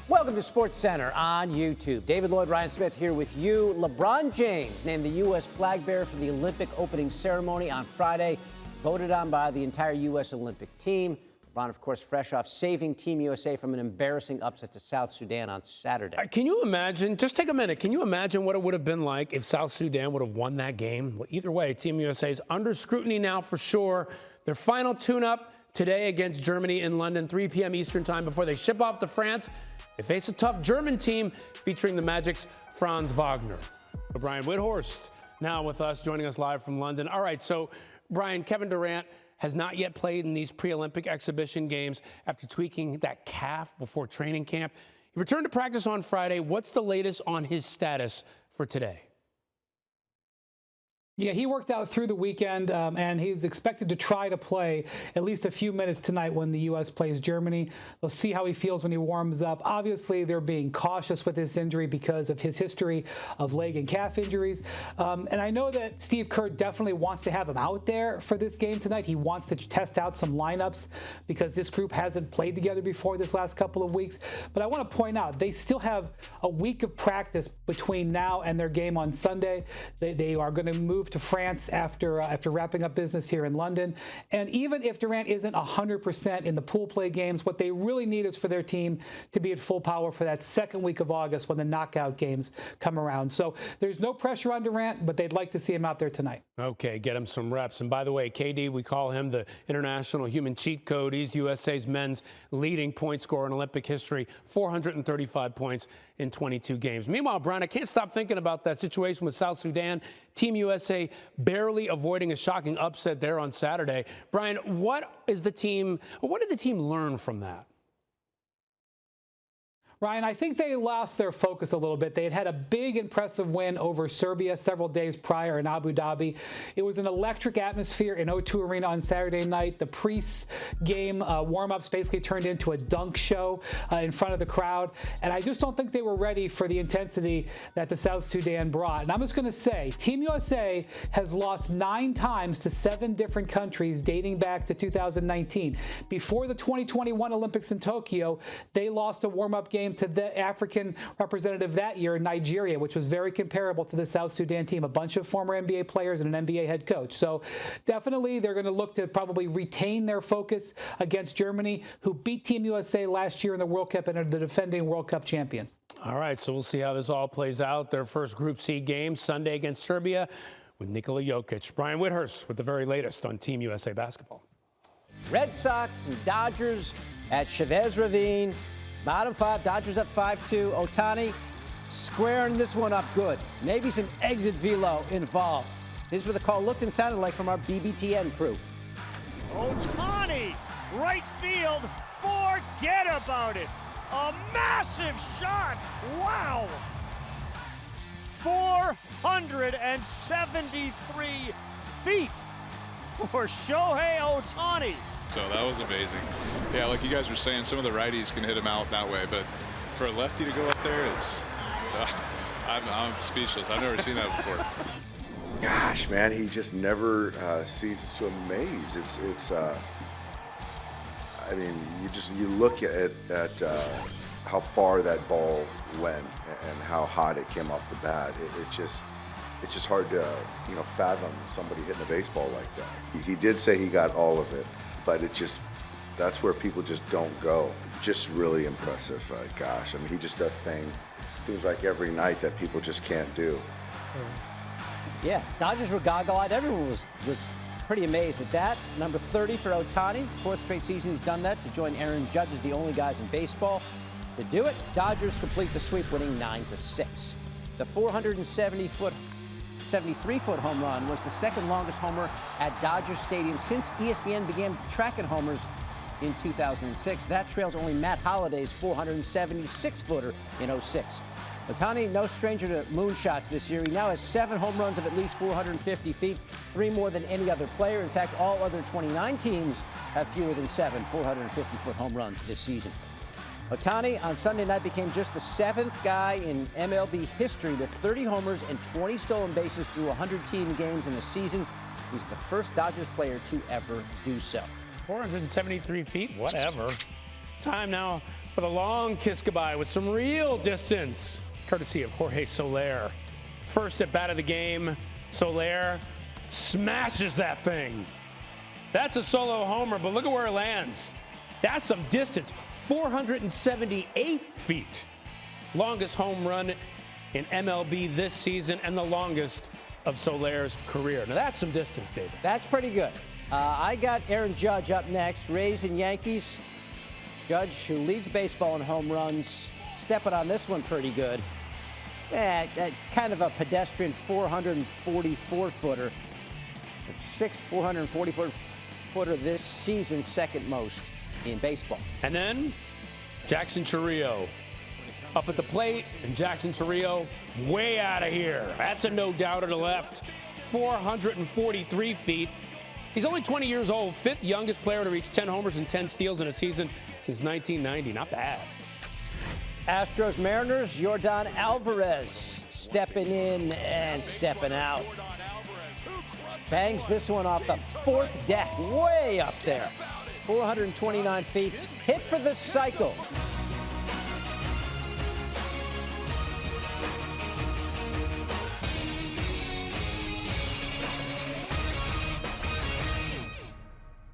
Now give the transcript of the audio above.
Welcome to SportsCenter on YouTube. David Lloyd, Ryan Smith here with you. LeBron James named the U.S. flag bearer for the Olympic opening ceremony on Friday, voted on by the entire U.S. Olympic team. LeBron, of course, fresh off saving Team USA from an embarrassing upset to South Sudan on Saturday. Can you imagine, just take a minute, can you imagine what it would have been like if South Sudan would have won that game? Well, either way, Team USA is under scrutiny now for sure. Their final tune-up today against Germany in London, 3 p.m. Eastern time before they ship off to France. They face a tough German team featuring the Magic's Franz Wagner. So Brian Windhorst now with us, joining us live from London. All right, so Brian, Kevin Durant has not yet played in these pre-Olympic exhibition games after tweaking that calf before training camp. He returned to practice on Friday. What's the latest on his status for today? Yeah, he worked out through the weekend, and he's expected to try to play at least a few minutes tonight when the U.S. plays Germany. They'll see how he feels when he warms up. Obviously, they're being cautious with this injury because of his history of leg and calf injuries. And I know that Steve Kerr definitely wants to have him out there for this game tonight. He wants to test out some lineups because this group hasn't played together before this last couple of weeks. But I want to point out, they still have a week of practice between now and their game on Sunday. They are going to move to France after wrapping up business here in London. And even if Durant isn't 100% in the pool play games, what they really need is for their team to be at full power for that second week of August when the knockout games come around. So there's no pressure on Durant, but they'd like to see him out there tonight. Okay, get him some reps. And by the way, KD, we call him the international human cheat code. He's USA's men's leading point scorer in Olympic history, 435 points in 22 games. Meanwhile, Brian, I can't stop thinking about that situation with South Sudan. Team USA barely avoiding a shocking upset there on Saturday. Brian, what did the team learn from that? Ryan, I think they lost their focus a little bit. They had had a big, impressive win over Serbia several days prior in Abu Dhabi. It was an electric atmosphere in O2 Arena on Saturday night. The pre-game warm-ups basically turned into a dunk show in front of the crowd. And I just don't think they were ready for the intensity that the South Sudan brought. And I'm just going to say, Team USA has lost 9 times to 7 different countries dating back to 2019. Before the 2021 Olympics in Tokyo, they lost a warm-up game to the African representative that year, Nigeria, which was very comparable to the South Sudan team, a bunch of former NBA players and an NBA head coach. So definitely they're going to look to probably retain their focus against Germany, who beat Team USA last year in the World Cup and are the defending World Cup champions. All right, so we'll see how this all plays out. Their first Group C game Sunday against Serbia with Nikola Jokic. Brian Windhorst with the very latest on Team USA basketball. Red Sox and Dodgers at Chavez Ravine. Bottom 5, Dodgers up 5-2. Ohtani squaring this one up good. Maybe some exit velo involved. Here's what the call looked and sounded like from our BBTN crew. Ohtani, right field, forget about it. A massive shot, wow. 473 feet for Shohei Ohtani. So that was amazing. Yeah, like you guys were saying, some of the righties can hit him out that way, but for a lefty to go up there, I'm speechless. I've never seen that before. Gosh, man, he just never ceases to amaze. I mean, you look at how far that ball went and how hot it came off the bat. It's just hard to fathom somebody hitting a baseball like that. He did say he got all of it. But that's where people just don't go. Just really impressive. Gosh, I mean, he just does things, seems like every night that people just can't do. Yeah, Dodgers were goggle-eyed. Everyone was pretty amazed at that. Number 30 for Ohtani. 4th straight season he's done that to join Aaron Judge as the only guys in baseball to do it. Dodgers complete the sweep, winning 9-6. The 473-foot home run was the second longest homer at Dodger Stadium since ESPN began tracking homers in 2006. That trails only Matt Holliday's 476-footer in 06. Ohtani, no stranger to moonshots this year. He now has 7 home runs of at least 450 feet, 3 more than any other player. In fact, all other 29 teams have fewer than 7 450-foot home runs this season. Ohtani on Sunday night became just the 7th guy in MLB history with 30 homers and 20 stolen bases through 100-team games in the season. He's the first Dodgers player to ever do so. 473 feet, whatever. Time now for the long kiss goodbye with some real distance, courtesy of Jorge Soler. First at bat of the game, Soler smashes that thing. That's a solo homer, but look at where it lands. That's some distance, 478 feet. Longest home run in MLB this season and the longest of Soler's career. Now that's some distance, David. That's pretty good. I got Aaron Judge up next. Rays and Yankees. Judge, who leads baseball in home runs, stepping on this one pretty good. Kind of a pedestrian 444-footer. The sixth 444-footer this season, second most in baseball. And then Jackson Chourio up at the plate, and Jackson Chourio way out of here. That's a no doubter to left. 443 feet. He's only 20 years old, fifth youngest player to reach 10 homers and 10 steals in a season since 1990. Not bad. Astros Mariners, Yordan Alvarez stepping in and stepping out. Bangs this one off the fourth deck, way up there. 429 feet, hit for the cycle.